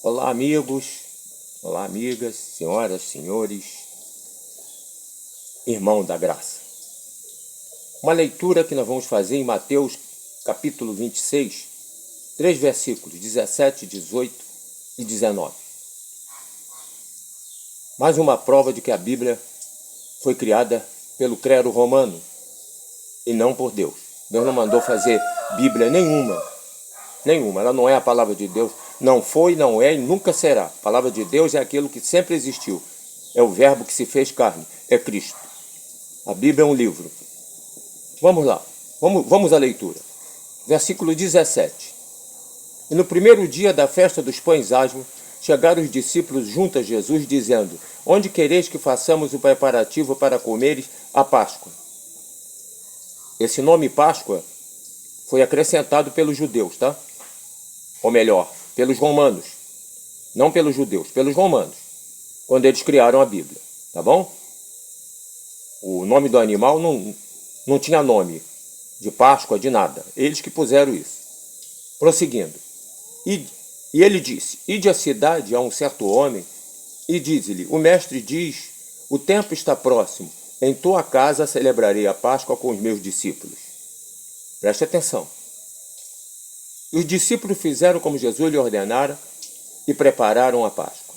Olá, amigos, olá, amigas, senhoras, senhores, irmão da graça. Uma leitura que nós vamos fazer em Mateus, capítulo 26, 3 versículos, 17, 18 e 19. Mais uma prova de que a Bíblia foi criada pelo clero romano e não por Deus. Deus não mandou fazer Bíblia nenhuma. Ela não é a palavra de Deus. Não foi, não é e nunca será. A palavra de Deus é aquilo que sempre existiu. É o verbo que se fez carne. É Cristo. A Bíblia é um livro. Vamos lá. Vamos à leitura. Versículo 17. E no primeiro dia da festa dos pães asmos, chegaram os discípulos junto a Jesus, dizendo: Onde quereis que façamos o preparativo para comeres a Páscoa? Esse nome Páscoa foi acrescentado pelos judeus, tá? Ou melhor, pelos romanos. Não pelos judeus, pelos romanos. Quando eles criaram a Bíblia, tá bom? O nome do animal não tinha nome de Páscoa, de nada. Eles que puseram isso. Prosseguindo. E ele disse: Ide à cidade a um certo homem e diz-lhe: O mestre diz, o tempo está próximo. Em tua casa celebrarei a Páscoa com os meus discípulos. Preste atenção. E os discípulos fizeram como Jesus lhe ordenara e prepararam a Páscoa.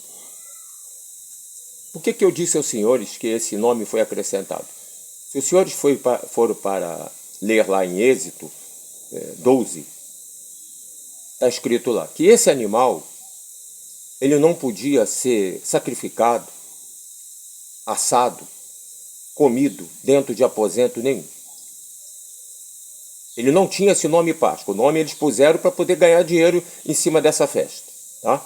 Por que eu disse aos senhores que esse nome foi acrescentado? Se os senhores foram para ler lá em Êxodo 12, está escrito lá que esse animal ele não podia ser sacrificado, assado, comido dentro de aposento nenhum. Ele não tinha esse nome Páscoa. O nome eles puseram para poder ganhar dinheiro em cima dessa festa. Tá?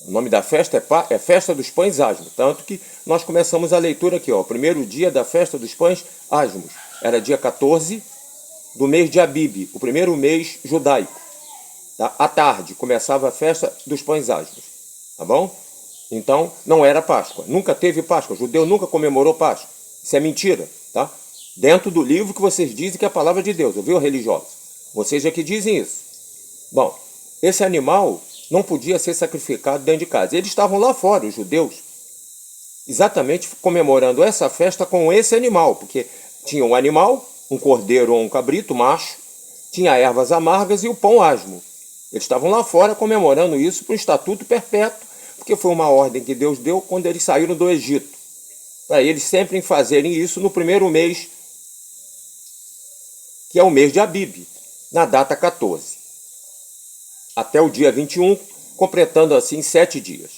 O nome da festa é Festa dos Pães Asmos. Tanto que nós começamos a leitura aqui. O primeiro dia da Festa dos Pães Asmos. Era dia 14 do mês de Abib, o primeiro mês judaico. Tá? À tarde começava a Festa dos Pães Asmos. Tá bom? Então não era Páscoa. Nunca teve Páscoa. O judeu nunca comemorou Páscoa. Isso é mentira. Tá? Dentro do livro que vocês dizem que é a palavra de Deus, ouviu, religiosos? Vocês é que dizem isso. Bom, esse animal não podia ser sacrificado dentro de casa. Eles estavam lá fora, os judeus, exatamente comemorando essa festa com esse animal, porque tinha um animal, um cordeiro ou um cabrito macho, tinha ervas amargas e o pão asmo. Eles estavam lá fora comemorando isso por um estatuto perpétuo, porque foi uma ordem que Deus deu quando eles saíram do Egito, para eles sempre fazerem isso no primeiro mês, que é o mês de Abib, na data 14, até o dia 21, completando assim 7 dias.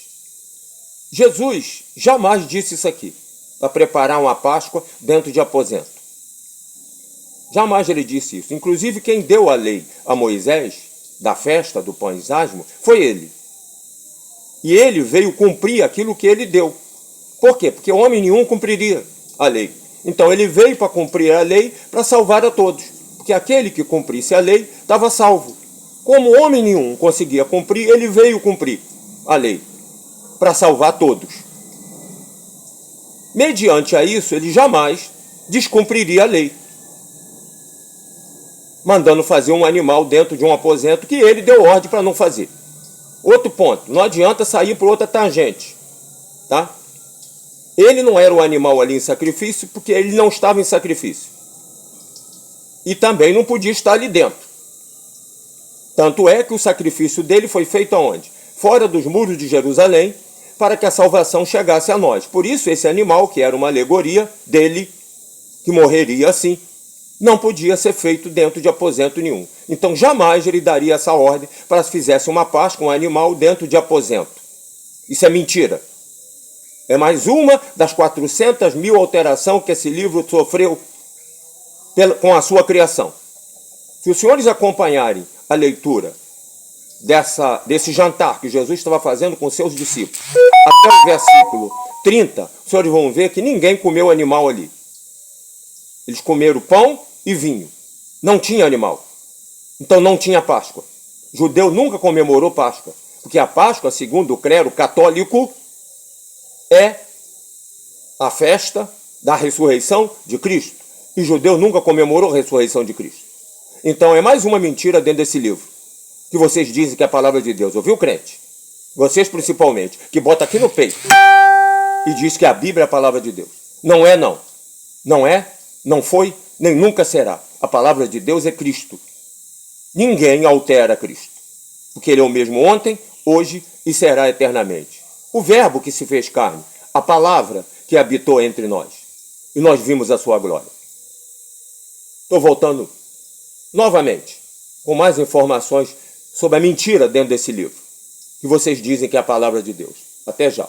Jesus jamais disse isso aqui, para preparar uma Páscoa dentro de aposento. Jamais ele disse isso. Inclusive quem deu a lei a Moisés, da festa do pães asmos, foi ele. E ele veio cumprir aquilo que ele deu. Por quê? Porque homem nenhum cumpriria a lei. Então ele veio para cumprir a lei para salvar a todos. Porque aquele que cumprisse a lei estava salvo. Como homem nenhum conseguia cumprir, ele veio cumprir a lei para salvar todos. Mediante a isso, ele jamais descumpriria a lei, mandando fazer um animal dentro de um aposento que ele deu ordem para não fazer. Outro ponto, não adianta sair por outra tangente, tá? Ele não era o animal ali em sacrifício porque ele não estava em sacrifício. E também não podia estar ali dentro. Tanto é que o sacrifício dele foi feito aonde? Fora dos muros de Jerusalém, para que a salvação chegasse a nós. Por isso, esse animal, que era uma alegoria dele, que morreria assim, não podia ser feito dentro de aposento nenhum. Então, jamais ele daria essa ordem para que fizesse uma Páscoa, um animal dentro de aposento. Isso é mentira. É mais uma das 400.000 alterações que esse livro sofreu com a sua criação. Se os senhores acompanharem a leitura desse jantar que Jesus estava fazendo com seus discípulos, até o versículo 30, os senhores vão ver que ninguém comeu animal ali. Eles comeram pão e vinho. Não tinha animal. Então não tinha Páscoa. O judeu nunca comemorou Páscoa, porque a Páscoa, segundo o clero católico, é a festa da ressurreição de Cristo. E o judeu nunca comemorou a ressurreição de Cristo. Então é mais uma mentira dentro desse livro, que vocês dizem que é a palavra de Deus. Ouviu, crente? vocês principalmente, que bota aqui no peito e diz que a Bíblia é a palavra de Deus. Não é, não. Não é, não foi, nem nunca será. A palavra de Deus é Cristo. Ninguém altera Cristo, porque Ele é o mesmo ontem, hoje e será eternamente. O Verbo que se fez carne, a palavra que habitou entre nós, e nós vimos a sua glória. Estou voltando novamente com mais informações sobre a mentira dentro desse livro, que vocês dizem que é a palavra de Deus. Até já.